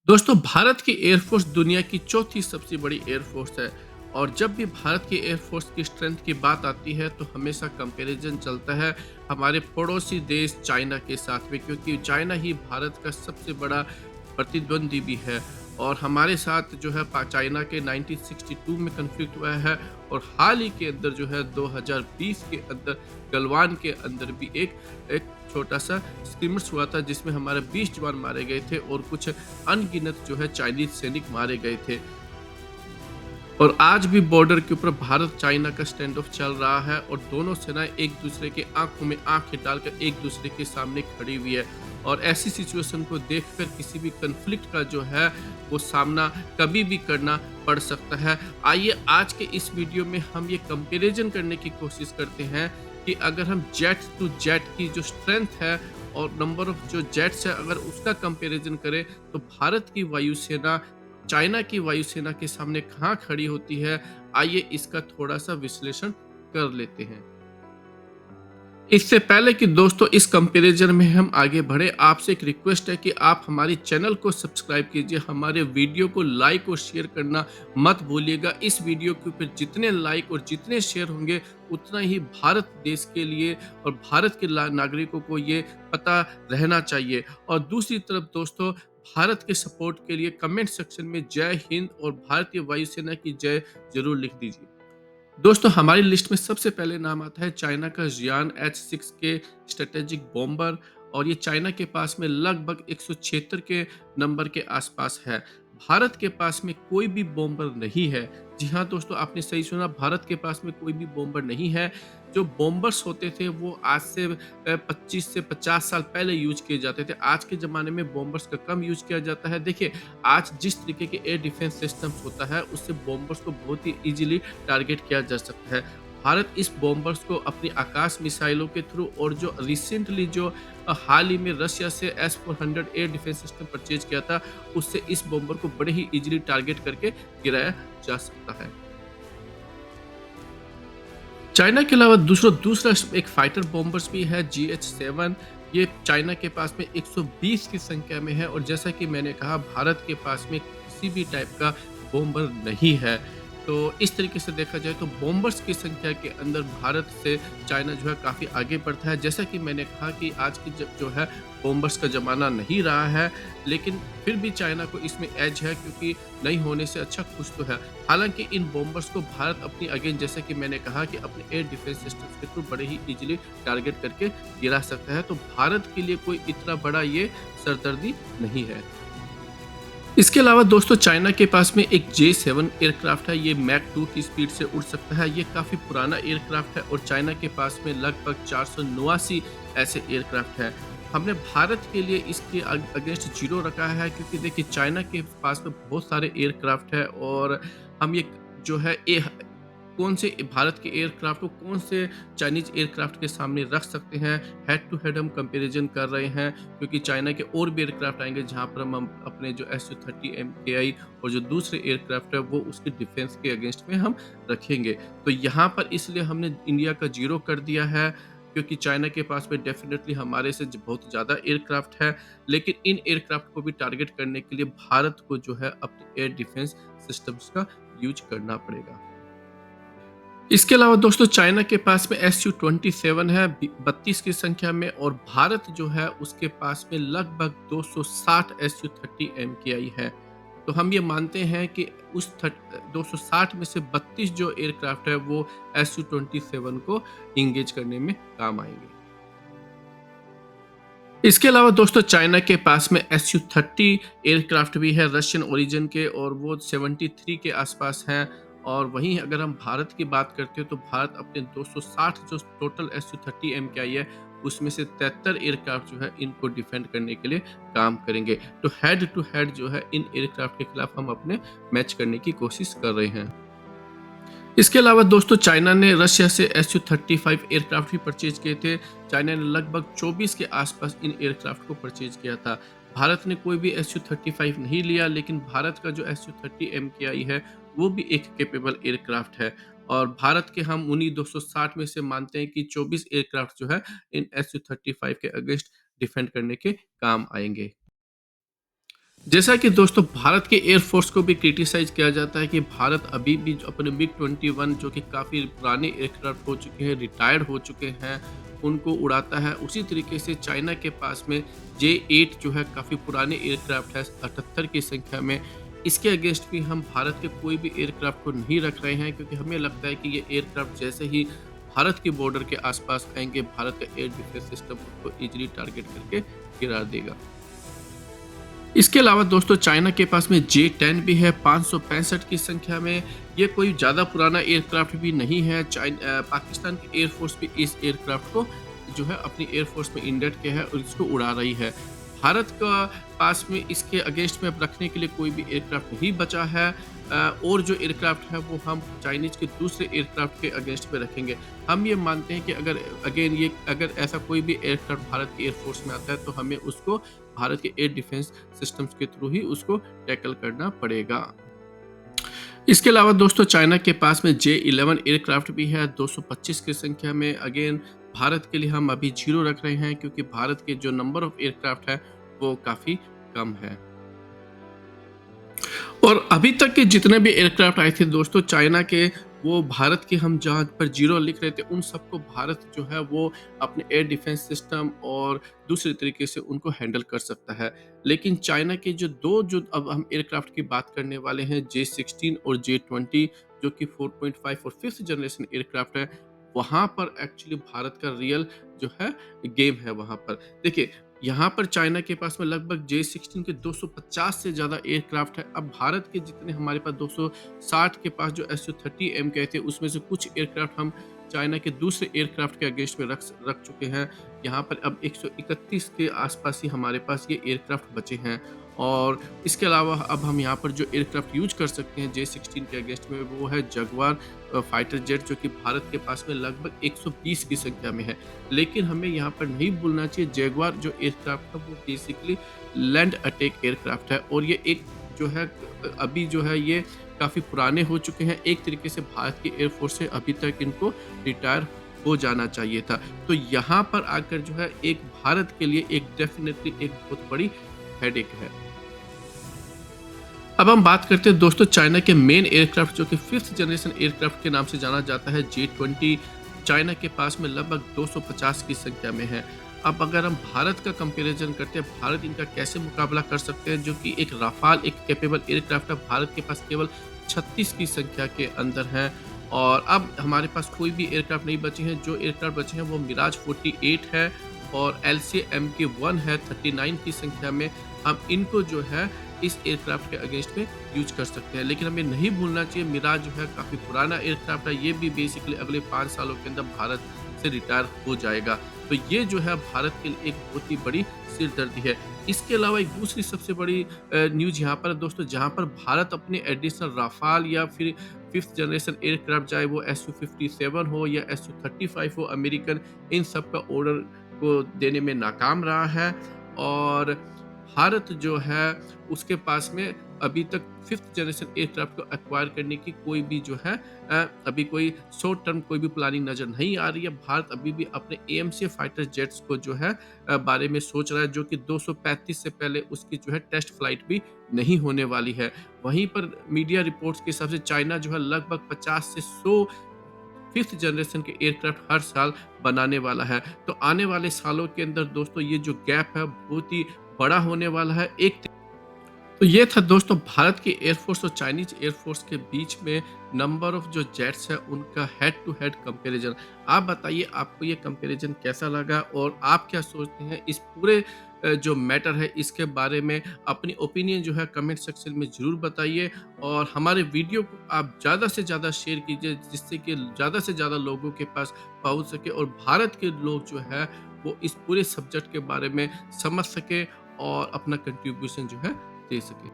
दोस्तों भारत की एयरफोर्स दुनिया की चौथी सबसे बड़ी एयरफोर्स है। और जब भी भारत की एयरफोर्स की स्ट्रेंथ की बात आती है तो हमेशा कंपैरिजन चलता है हमारे पड़ोसी देश चाइना के साथ में, क्योंकि चाइना ही भारत का सबसे बड़ा प्रतिद्वंदी भी है। और हमारे साथ जो है चाइना के 1962 में कन्फ्लिक्ट हुआ है। और हाल ही के अंदर जो है 2020 के अंदर गलवान के अंदर भी एक एक छोटा सा स्क्रीमर्स हुआ था, जिसमें हमारे 20 जवान मारे गए थे और कुछ अनगिनत जो है चाइनीज सैनिक मारे गए थे। और आज भी बॉर्डर के ऊपर भारत चाइना का स्टैंड ऑफ चल रहा है और दोनों सेनाएं एक दूसरे के आंखों में आंखें डालकर एक दूसरे के सामने खड़ी हुई है। और ऐसी सिचुएशन को देखकर किसी भी कन्फ्लिक्ट का जो है वो सामना कभी भी करना पड़ सकता है। आइए आज के इस वीडियो में हम ये कंपैरिजन करने की कोशिश करते हैं कि अगर हम जेट टू जेट की जो स्ट्रेंथ है और नंबर ऑफ जो जेट्स है अगर उसका कंपैरिजन करें तो भारत की वायुसेना चाइना की वायुसेना के सामने कहाँ खड़ी होती है। आइए इसका थोड़ा-सा विश्लेषण कर लेते हैं। इससे पहले कि दोस्तों इस कंपैरिजन में हम आगे बढ़े, आपसे एक रिक्वेस्ट है कि आप हमारी चैनल को सब्सक्राइब कीजिए, हमारे वीडियो को लाइक और शेयर करना मत भूलिएगा। इस वीडियो के ऊपर जितने लाइक और जितने शेयर होंगे, उतना ही भारत देश के लिए और भारत के नागरिकों को ये पता रहना चाहिए। और दूसरी तरफ दोस्तों, भारत के सपोर्ट के लिए कमेंट सेक्शन में जय हिंद और भारतीय वायुसेना की जय जरूर लिख दीजिए। दोस्तों हमारी लिस्ट में सबसे पहले नाम आता है चाइना का जियान H6 के स्ट्रेटेजिक बॉम्बर। और ये चाइना के पास में लगभग 176 के नंबर के आसपास है। भारत के पास में कोई भी बॉम्बर नहीं है। जी हाँ दोस्तों, आपने सही सुना, भारत के पास में कोई भी बॉम्बर नहीं है। जो बॉम्बर्स होते थे वो आज से 25 से 50 साल पहले यूज किए जाते थे। आज के ज़माने में बॉम्बर्स का कम यूज किया जाता है। देखिए, आज जिस तरीके के एयर डिफेंस सिस्टम्स होता है उससे बॉम्बर्स को बहुत ही ईज़िली टारगेट किया जा सकता है। भारत इस बॉम्बर्स को अपनी आकाश मिसाइलों के थ्रू और जो रिसेंटली जो हाल ही में रशिया से S-400 air defence system purchase किया था, उससे इस बॉम्बर को बड़े ही ईज़िली टारगेट करके गिराया जा सकता है। चाइना के अलावा दूसरा एक फाइटर बॉम्बर्स भी है GH-7। ये चाइना के पास में 120 की संख्या में है और जैसा कि मैंने कहा भारत के पास में किसी भी टाइप का बॉम्बर नहीं है। तो इस तरीके से देखा जाए तो बॉम्बर्स की संख्या के अंदर भारत से चाइना जो है काफ़ी आगे बढ़ता है। जैसा कि मैंने कहा कि आज की जो है बॉम्बर्स का ज़माना नहीं रहा है, लेकिन फिर भी चाइना को इसमें एज है, क्योंकि नहीं होने से अच्छा कुछ तो है। हालाँकि इन बॉम्बर्स को भारत अपनी अगेन जैसे कि मैंने कहा कि अपने एयर डिफेंस सिस्टम्स के थ्रू बड़े ही ईज़िली टारगेट करके गिरा सकता है। तो भारत के लिए कोई इतना बड़ा ये सरदर्दी नहीं है। इसके अलावा दोस्तों चाइना के पास में एक J-7 एयरक्राफ्ट है। ये मैक 2 की स्पीड से उड़ सकता है। ये काफ़ी पुराना एयरक्राफ्ट है और चाइना के पास में लगभग 489 ऐसे एयरक्राफ्ट हैं। हमने भारत के लिए इसके अगेंस्ट 0 रखा है, क्योंकि देखिए चाइना के पास में बहुत सारे एयरक्राफ्ट है और हम ये जो है कौन से भारत के एयरक्राफ्ट को कौन से चाइनीज़ एयरक्राफ्ट के सामने रख सकते हैं, हेड टू हेड हम कंपैरिज़न कर रहे हैं। क्योंकि चाइना के और भी एयरक्राफ्ट आएँगे जहाँ पर हम अपने जो Su-30 MKI और जो दूसरे एयरक्राफ्ट है वो उसके डिफेंस के अगेंस्ट में हम रखेंगे। तो यहाँ पर इसलिए हमने इंडिया का 0 कर दिया है, क्योंकि चाइना के पास में डेफ़िनेटली हमारे से बहुत ज़्यादा एयरक्राफ्ट है। लेकिन इन एयरक्राफ्ट को भी टारगेट करने के लिए भारत को जो है अपने एयर डिफेंस सिस्टम्स का यूज़ करना पड़ेगा। इसके अलावा दोस्तों चाइना के पास में Su-27 है 32 की संख्या में और भारत जो है उसके पास में लगभग 260 Su-30 MKI है। तो हम ये मानते हैं कि उस 260 में से 32 जो एयरक्राफ्ट है वो Su-27 को इंगेज करने में काम आएंगे। इसके अलावा दोस्तों चाइना के पास में Su-30 एयरक्राफ्ट भी है रशियन ओरिजिन के और वो 73 के आसपास हैं। और वहीं अगर हम भारत की बात करते हैं तो भारत अपने 260 जो टोटल Su-30 MKI है उसमें से 73 एयरक्राफ्ट जो है इनको डिफेंड करने के लिए काम करेंगे। तो हेड टू हेड जो है इन एयरक्राफ्ट के खिलाफ हम अपने मैच करने की कोशिश कर रहे हैं। इसके अलावा दोस्तों चाइना ने रशिया से Su-35 एयरक्राफ्ट भी परचेज किए थे। चाइना ने लगभग 24 के आसपास इन एयरक्राफ्ट को परचेज किया था। भारत ने कोई भी Su-35 नहीं लिया, लेकिन भारत का जो Su-30 MKI है वो भी एक कैपेबल एयरक्राफ्ट है। और भारत के हम उन्हीं 260 में से मानते हैं कि 24 एयरक्राफ्ट जो है इन Su-35 के अगेंस्ट डिफेंड करने के काम आएंगे। जैसा कि दोस्तों भारत के एयरफोर्स को भी क्रिटिसाइज किया जाता है कि भारत अभी भी जो अपने मिग 21 जो कि काफ़ी पुराने एयरक्राफ्ट हो चुके हैं, रिटायर्ड हो चुके हैं, उनको उड़ाता है। उसी तरीके से चाइना के पास में जे8 जो है काफ़ी पुराने एयरक्राफ्ट है 78 की संख्या में। इसके अगेंस्ट भी हम भारत के कोई भी एयरक्राफ्ट को नहीं रख रहे हैं, क्योंकि हमें लगता है कि ये एयरक्राफ्ट जैसे ही भारत के बॉर्डर के आसपास आएंगे, भारत का एयर डिफेंस सिस्टम उनको इजीली टारगेट करके गिरा देगा। इसके अलावा दोस्तों चाइना के पास में जे10 भी है 565 की संख्या में। ये कोई ज़्यादा पुराना एयरक्राफ्ट भी नहीं है। पाकिस्तान की एयरफोर्स भी इस एयरक्राफ्ट को जो है अपनी एयरफोर्स में इंडेंट किया है और इसको उड़ा रही है। भारत का पास में इसके अगेंस्ट में अब रखने के लिए कोई भी एयरक्राफ्ट नहीं बचा है। और जो एयरक्राफ्ट है वो हम चाइनीज के दूसरे एयरक्राफ्ट के अगेंस्ट में रखेंगे। हम ये मानते हैं कि अगर ऐसा कोई भी एयरक्राफ्ट भारत की एयरफोर्स में आता है तो हमें उसको भारत के एयर डिफेंस सिस्टम्स के थ्रू ही उसको टैकल करना पड़ेगा। इसके अलावा दोस्तों चाइना के पास में जे11 एयरक्राफ्ट भी है 225 की संख्या में। अगेन भारत के लिए हम अभी 0 रख रहे हैं, क्योंकि भारत के जो नंबर ऑफ एयरक्राफ्ट है वो काफ़ी कम है। और अभी तक के जितने भी एयरक्राफ्ट आए थे दोस्तों चाइना के, वो भारत के हम जहाँ पर 0 लिख रहे थे उन सबको भारत जो है वो अपने एयर डिफेंस सिस्टम और दूसरे तरीके से उनको हैंडल कर सकता है। लेकिन चाइना के जो अब हम एयरक्राफ्ट की बात करने वाले हैं, जे16 और जे20, जो कि 4.5 और 5th जनरेशन एयरक्राफ्ट है, वहाँ पर एक्चुअली भारत का रियल जो है गेम है। वहाँ पर देखिए, यहाँ पर चाइना के पास में लगभग जे16 के 250 से ज़्यादा एयरक्राफ्ट है। अब भारत के जितने हमारे पास 260 के पास जो SU-30M के थे, उसमें से कुछ एयरक्राफ्ट हम चाइना के दूसरे एयरक्राफ्ट के अगेंस्ट में रख चुके हैं। यहाँ पर अब 131 के आसपास ही हमारे पास ये एयरक्राफ्ट बचे हैं। और इसके अलावा अब हम यहाँ पर जो एयरक्राफ्ट यूज कर सकते हैं जे16 के अगेंस्ट में, वो है जगुआर फाइटर जेट, जो कि भारत के पास में लगभग 120 की संख्या में है। लेकिन हमें यहाँ पर नहीं भूलना चाहिए, जगुआर जो एयरक्राफ्ट है वो बेसिकली लैंड अटैक एयरक्राफ्ट है, और ये एक जो है अभी जो है ये काफ़ी पुराने हो चुके हैं। एक तरीके से भारत की एयरफोर्स से अभी तक इनको रिटायर हो जाना चाहिए था। तो यहाँ पर आकर जो है एक भारत के लिए एक डेफिनेटली एक बहुत बड़ी हेडेक है। अब हम बात करते हैं दोस्तों चाइना के मेन एयरक्राफ्ट, जो कि 5th जनरेशन एयरक्राफ्ट के नाम से जाना जाता है, जे20। चाइना के पास में लगभग 250 की संख्या में है। अब अगर हम भारत का कंपैरिजन करते हैं, भारत इनका कैसे मुकाबला कर सकते हैं, जो कि एक राफाल एक कैपेबल एयरक्राफ्ट है, भारत के पास केवल 36 की संख्या के अंदर है। और अब हमारे पास कोई भी एयरक्राफ्ट नहीं बचे हैं। जो एयरक्राफ्ट बचे हैं वो मिराज 48 है और LCA-MK1 है 39 की संख्या में। हम इनको जो है इस एयरक्राफ्ट के अगेंस्ट में यूज कर सकते हैं। लेकिन हमें नहीं भूलना चाहिए, मिराज जो है काफ़ी पुराना एयरक्राफ्ट है। ये भी बेसिकली अगले 5 सालों के अंदर भारत से रिटायर हो जाएगा। तो ये जो है भारत के लिए एक बहुत ही बड़ी सिरदर्दी है। इसके अलावा एक दूसरी सबसे बड़ी न्यूज़ यहाँ पर है दोस्तों, जहाँ पर भारत अपने एडिशनल राफाल या फिर 5th जनरेशन एयरक्राफ्ट, चाहे वो SU-57 हो या SU-35 हो अमेरिकन, इन सब का ऑर्डर को देने में नाकाम रहा है। और भारत जो है उसके पास में अभी तक 5th जनरेशन एयरक्राफ्ट को एक्वायर करने की कोई भी जो है अभी कोई शॉर्ट टर्म कोई भी प्लानिंग नज़र नहीं आ रही है। भारत अभी भी अपने AMC फाइटर जेट्स को जो है बारे में सोच रहा है, जो कि 235 से पहले उसकी जो है टेस्ट फ्लाइट भी नहीं होने वाली है। वहीं पर मीडिया रिपोर्ट्स के हिसाब से चाइना जो है लगभग 50 से 100 5th जनरेशन के एयरक्राफ्ट हर साल बनाने वाला है। तो आने वाले सालों के अंदर दोस्तों ये जो गैप है बहुत ही बड़ा होने वाला है। तो ये था दोस्तों भारत की एयरफोर्स और चाइनीज एयरफोर्स के बीच में नंबर ऑफ जो जेट्स है उनका हेड टू हेड कंपैरिजन। आप बताइए आपको ये कंपैरिजन कैसा लगा और आप क्या सोचते हैं इस पूरे जो मैटर है इसके बारे में। अपनी ओपिनियन जो है कमेंट सेक्शन में ज़रूर बताइए और हमारे वीडियो को आप ज़्यादा से ज़्यादा शेयर कीजिए, जिससे कि ज़्यादा से ज़्यादा लोगों के पास पहुंच सके और भारत के लोग जो है वो इस पूरे सब्जेक्ट के बारे में समझ सके और अपना कंट्रीब्यूशन जो है दे सके।